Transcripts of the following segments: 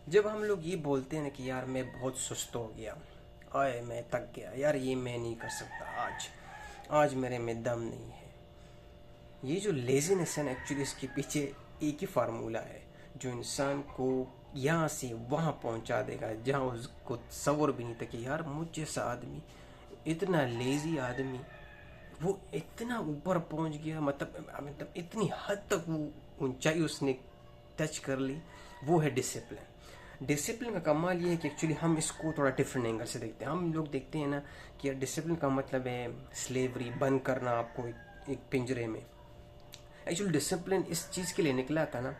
जब हम लोग ये बोलते हैं ना कि यार मैं बहुत सुस्त हो गया, आए मैं थक गया यार, ये मैं नहीं कर सकता, आज आज मेरे में दम नहीं है। ये जो लेज़ीनेस है ना, एक्चुअली इसके पीछे एक ही फार्मूला है जो इंसान को यहाँ से वहाँ पहुँचा देगा जहाँ उसको तसव्वुर भी नहीं था कि यार मुझ जैसा आदमी, इतना लेज़ी आदमी, वो इतना ऊपर पहुँच गया। मतलब इतनी हद तक वो ऊंचाई उसने टच कर ली। वो है डिसिप्लिन। डिसिप्लिन का कमाल ये है कि एक्चुअली हम इसको थोड़ा डिफरेंट एंगल से देखते हैं। हम लोग देखते हैं ना कि यार डिसिप्लिन का मतलब है स्लेवरी, बंद करना आपको एक पिंजरे में। एक्चुअली डिसिप्लिन इस चीज़ के लिए निकला था ना,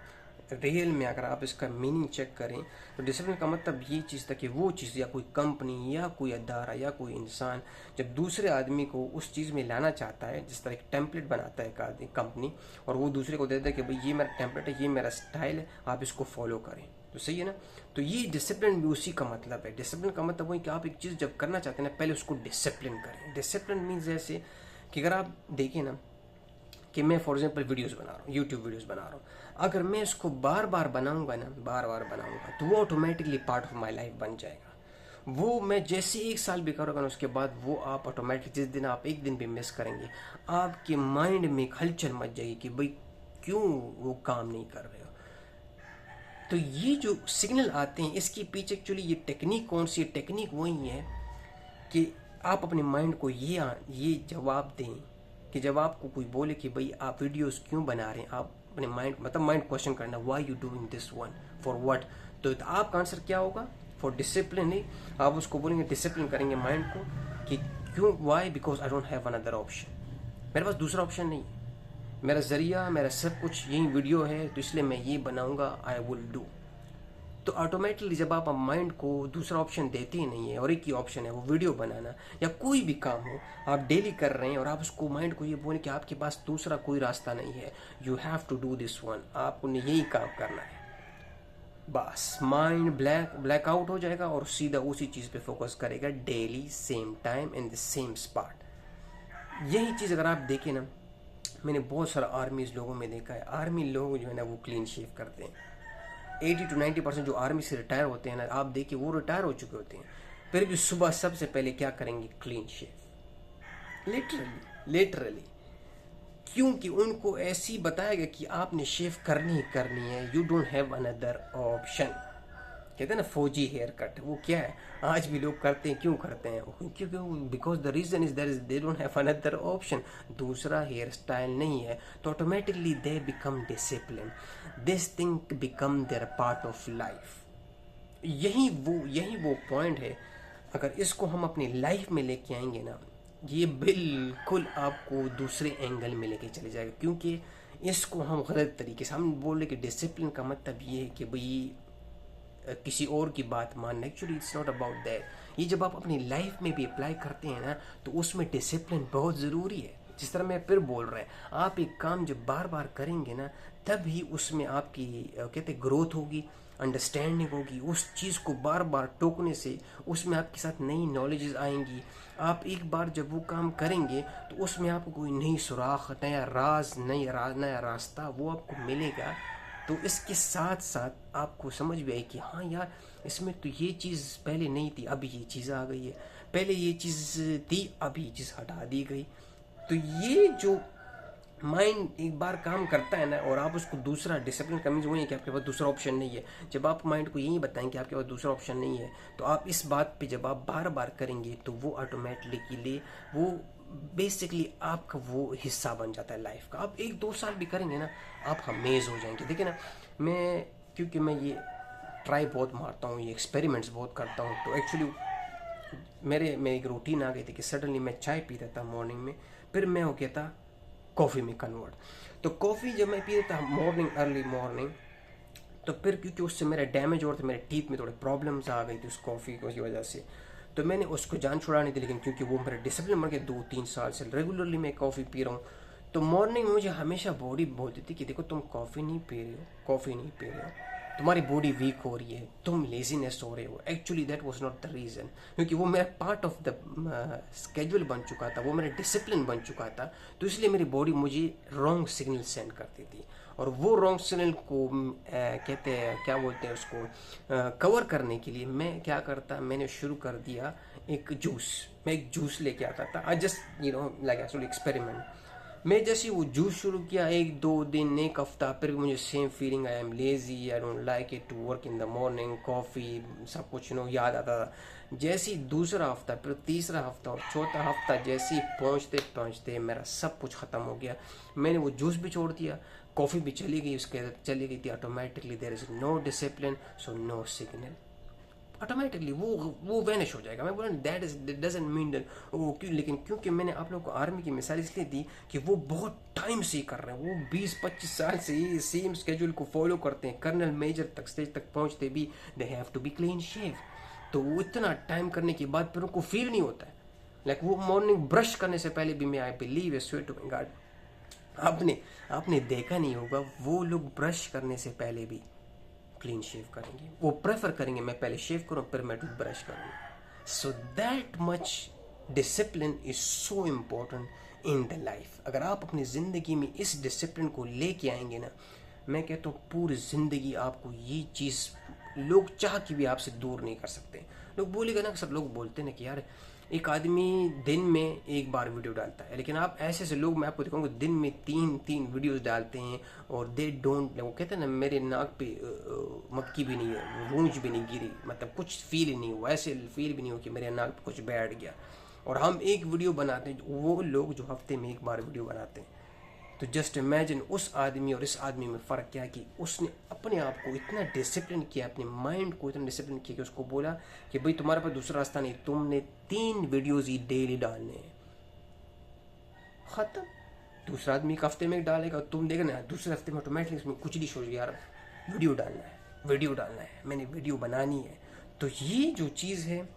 रियल में अगर आप इसका मीनिंग चेक करें तो डिसिप्लिन का मतलब ये चीज़ था कि वो चीज़ या कोई कंपनी या कोई अदारा या कोई इंसान जब दूसरे आदमी को उस चीज़ में लाना चाहता है, जिस तरह एक टेम्पलेट बनाता है एक आदमी कंपनी, और वो दूसरे को देता है कि भाई ये मेरा टेम्पलेट है, ये मेरा स्टाइल है, आप इसको फॉलो करें, तो सही है ना। तो ये डिसिप्लिन भी उसी का मतलब है। डिसिप्लिन का मतलब वही कि आप एक चीज़ जब करना चाहते हैं ना, पहले उसको डिसिप्लिन करें। डिसिप्लिन मीन्स जैसे कि अगर आप देखें ना कि मैं फॉर एग्जांपल वीडियोस बना रहा हूँ, यूट्यूब वीडियोस बना रहा हूँ, अगर मैं इसको बार बार बनाऊंगा ना, बार बार बनाऊंगा, तो वो automatically part of my life बन जाएगा। वो मैं जैसे एक साल भी करूँगा ना, उसके बाद वो आप ऑटोमेटिक, जिस दिन आप एक दिन भी मिस करेंगे, आपके माइंड में एक हलचल मच जाएगी कि भाई क्यों वो काम नहीं कर रहे हो। तो ये जो सिग्नल आते हैं इसके पीछे एक्चुअली ये टेक्निक कौन सी है? टेक्निक वही है कि आप अपने माइंड को ये जवाब दें कि जब आपको कोई बोले कि भाई आप वीडियोस क्यों बना रहे हैं, आप अपने माइंड क्वेश्चन करना, why you doing this one, for what. तो आपका आंसर क्या होगा? फॉर डिसिप्लिन ही। आप उसको बोलेंगे, डिसिप्लिन करेंगे माइंड को कि क्यों, why, because I don't have another option. मेरे पास दूसरा ऑप्शन नहीं है, मेरा जरिया, मेरा सब कुछ यही वीडियो है, तो इसलिए मैं ये बनाऊंगा, आई विल डू। तो ऑटोमेटिकली जब आप माइंड को दूसरा ऑप्शन देते ही नहीं है और एक ही ऑप्शन है वो वीडियो बनाना या कोई भी काम हो आप डेली कर रहे हैं, और आप उसको माइंड को ये बोले कि आपके पास दूसरा कोई रास्ता नहीं है, you have to do this one, आपको यही काम करना है, बस माइंड ब्लैक आउट हो जाएगा और सीधा उसी चीज़ पे फोकस करेगा daily, same time in the same spot. यही चीज़ अगर आप देखें ना, मैंने बहुत सारा आर्मीज लोगों में देखा है, आर्मी लोग जो है ना वो क्लीन शेव करते हैं। 80 to 90% जो आर्मी से रिटायर होते हैं ना, आप देखिए वो रिटायर हो चुके होते हैं, फिर भी सुबह सबसे पहले क्या करेंगे? Clean shave. Literally literally. क्योंकि उनको ऐसी बताया गया कि आपने शेव करनी ही करनी है, you don't have another option. कहते हैं ना फौजी हेयर कट, वो क्या है, आज भी लोग करते हैं। क्यों करते हैं? क्योंकि because the reason is there is they don't have another option, दूसरा हेयर स्टाइल नहीं है, तो automatically they become discipline, this thing become their part of life. यही वो पॉइंट है। अगर इसको हम अपनी लाइफ में लेके आएंगे ना, ये बिल्कुल आपको दूसरे एंगल में लेके चले जाएगा। क्योंकि इसको हम गलत तरीके से हम बोल रहे कि डिसिप्लिन का मतलब ये है कि भाई किसी और की बात मानना। Actually it's not about that. ये जब आप अपनी लाइफ में भी अप्लाई करते हैं ना, तो उसमें डिसिप्लिन बहुत ज़रूरी है। जिस तरह मैं फिर बोल रहा है, आप एक काम जब बार बार करेंगे ना, तब ही उसमें आपकी कहते ग्रोथ होगी, अंडरस्टैंडिंग होगी। उस चीज़ को बार बार टोकने से उसमें आपके साथ नई नॉलेजेस आएंगी। आप एक बार जब वो काम करेंगे तो उसमें आपको कोई नई सुराख, नया राज, नया रास्ता वो आपको मिलेगा। तो इसके साथ साथ आपको समझ भी आई कि हाँ यार, इसमें तो ये चीज़ पहले नहीं थी, अभी ये चीज़ आ गई है, पहले ये चीज़ थी, अभी ये चीज़ हटा दी गई। तो ये जो माइंड एक बार काम करता है ना, और आप उसको दूसरा डिसिप्लिन का मीन्स वही है कि आपके पास दूसरा ऑप्शन नहीं है। जब आप माइंड को यही बताएं कि आपके पास दूसरा ऑप्शन नहीं है, तो आप इस बात पे जब आप बार बार करेंगे तो वो ऑटोमेटिकली वो बेसिकली आपका वो हिस्सा बन जाता है लाइफ का। आप 1-2 साल भी करेंगे ना, आप अमेज हो जाएंगे। देखिए ना, क्योंकि मैं ये ट्राई बहुत मारता हूँ, ये एक्सपेरिमेंट्स बहुत करता हूँ, तो एक्चुअली में एक रूटीन आ गई थी कि सडनली मैं चाय पीता था मॉर्निंग में, फिर मैं हो गया था कॉफ़ी में कन्वर्ट। तो कॉफ़ी जब मैं पीता था अर्ली मॉर्निंग, तो फिर क्योंकि उससे मेरा डैमेज हो रहा था, मेरे टीथ में थोड़े प्रॉब्लम्स आ गई थी उस कॉफ़ी की वजह से, तो मैंने उसको जान छुड़ानी थी। लेकिन क्योंकि वो मेरा डिसिप्लिन बन गया, 2-3 साल से रेगुलरली मैं कॉफ़ी पी रहा हूँ, तो मॉर्निंग में मुझे हमेशा बॉडी बोलती थी कि देखो तुम कॉफ़ी नहीं पी रहे हो, कॉफ़ी नहीं पी रहे हो। तुम्हारी बॉडी वीक हो रही है, तुम लेजीनेस हो रहे हो, actually that was not the reason, क्योंकि वो मेरा पार्ट ऑफ द स्केड्यूल बन चुका था, वो मेरा डिसिप्लिन बन चुका था। तो इसलिए मेरी बॉडी मुझे रॉन्ग सिग्नल सेंड करती थी, और वो रॉन्ग सिग्नल को कहते हैं, क्या बोलते हैं उसको, कवर करने के लिए मैं क्या करता, मैंने शुरू कर दिया एक जूस। मैं एक जूस लेके आता था, I just like actually experiment. मैं जैसे वो जूस शुरू किया, 1-2 दिन, एक हफ्ता, फिर मुझे same feeling, I am lazy, I don't like it to work in the morning, coffee सब कुछ याद आता था। जैसे ही दूसरा हफ्ता, फिर तीसरा हफ्ता और चौथा हफ्ता जैसे ही पहुँचते पहुँचते मेरा सब कुछ ख़त्म हो गया। मैंने वो जूस भी छोड़ दिया, कॉफ़ी भी चली गई, उसके चली गई थी automatically. There is no discipline, so no signal, automatically वो वैनिश हो जाएगा। मैं बोला that is doesn't mean that वो क्यों, लेकिन क्योंकि मैंने आप लोगों को आर्मी की मिसाल इसलिए दी कि वो बहुत टाइम से ही कर रहे हैं, वो 20-25 साल से ही सेम स्केड्यूल को फॉलो करते हैं, कर्नल मेजर तक स्टेज तक पहुंचते भी they have to be clean shave. तो वो इतना टाइम करने के बाद फिर उनको फील नहीं होता है, लाइक वो मॉर्निंग ब्रश करने से पहले भी, मैं I believe, swear to my God, आपने देखा नहीं होगा, वो लोग ब्रश करने से पहले भी क्लीन शेव करेंगे, वो प्रेफर करेंगे मैं पहले शेव करूँ फिर मैं टूथब्रश करूँ। So that much discipline is so important in the life. अगर आप अपनी ज़िंदगी में इस डिसिप्लिन को लेके आएंगे ना, मैं कहता हूँ पूरी ज़िंदगी आपको ये चीज़ लोग चाह के भी आपसे दूर नहीं कर सकते। लोग बोलेगा ना, सब लोग बोलते हैं ना कि यार एक आदमी दिन में एक बार वीडियो डालता है, लेकिन आप ऐसे ऐसे लोग मैं आपको दिखाऊंगा दिन में 3 वीडियोस डालते हैं, और दे डोंट, वो कहते हैं ना मेरे नाक पे मक्खी भी नहीं है, गूंज भी नहीं गिरी, मतलब कुछ फील ही नहीं हुआ, ऐसे फील भी नहीं हो कि मेरे नाक पे कुछ बैठ गया। और हम एक वीडियो बनाते हैं, वो लोग जो हफ्ते में एक बार वीडियो बनाते हैं। तो जस्ट इमेजिन उस आदमी और इस आदमी में फ़र्क क्या है कि उसने अपने आप को इतना डिसिप्लिन किया, अपने माइंड को इतना डिसिप्लिन किया कि उसको बोला कि भाई तुम्हारे पास दूसरा रास्ता नहीं, तुमने 3 वीडियोज़ ही डेली डालने हैं, ख़त्म। दूसरा आदमी एक हफ्ते में डालेगा, तुम देखना दूसरे हफ्ते में ऑटोमेटिकली इसमें कुछ नहीं सोच, यार वीडियो डालना है, वीडियो डालना है, मैंने वीडियो बनानी है। तो ये जो चीज़ है,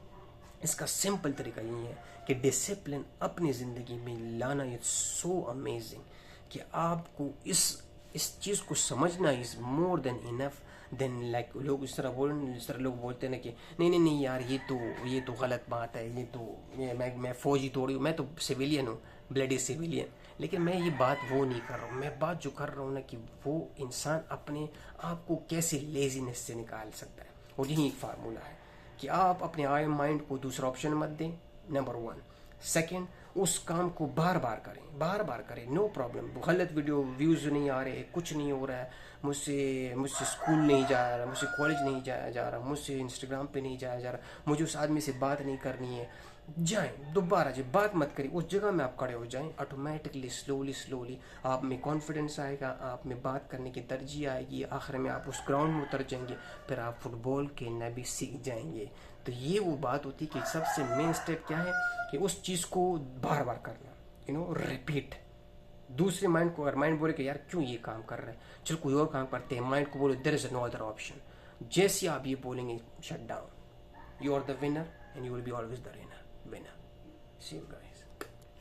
इसका सिंपल तरीका यही है कि डिसिप्लिन अपनी ज़िंदगी में लाना इज सो अमेजिंग, कि आपको इस चीज़ को समझना is more than enough then like लोग इस तरह लोग बोलते हैं ना कि नहीं यार ये तो गलत बात है, ये तो मैं फ़ौजी थोड़ी हूँ, मैं तो सिविलियन हूँ, ब्लडी सिविलियन। लेकिन मैं ये बात वो नहीं कर रहा हूँ, मैं बात जो कर रहा हूँ ना कि वो इंसान अपने आप को कैसे लेजीनेस से निकाल सकता है। और यही एक फार्मूला है कि आप अपने आई माइंड को दूसरा ऑप्शन मत दें, नंबर 1। सेकेंड, उस काम को बार बार करें, नो प्रॉब्लम। गलत वीडियो व्यूज़ नहीं आ रहे, कुछ नहीं हो रहा है, मुझसे स्कूल नहीं जा रहा, मुझसे कॉलेज नहीं जाया जा रहा, मुझसे इंस्टाग्राम पे नहीं जाया जा रहा, मुझे उस आदमी से बात नहीं करनी है, जाएं दोबारा जब बात मत करिए, उस जगह में आप खड़े हो जाएं, ऑटोमेटिकली स्लोली आप में कॉन्फिडेंस आएगा, आप में बात करने की तरजीह आएगी, आखिर में आप उस ग्राउंड में उतर जाएंगे, फिर आप फुटबॉल खेलना भी सीख जाएंगे। तो ये वो बात होती है कि सबसे मेन स्टेप क्या है कि उस चीज़ को बार बार करना, रिपीट। दूसरे माइंड को, अगर माइंड बोले कि यार क्यों ये काम कर रहे हैं, चलो कोई और काम करते हैं, माइंड को बोलो there is no other option. जैसे आप ये बोलेंगे shut down, you are the winner and you will be always the winner. See you guys.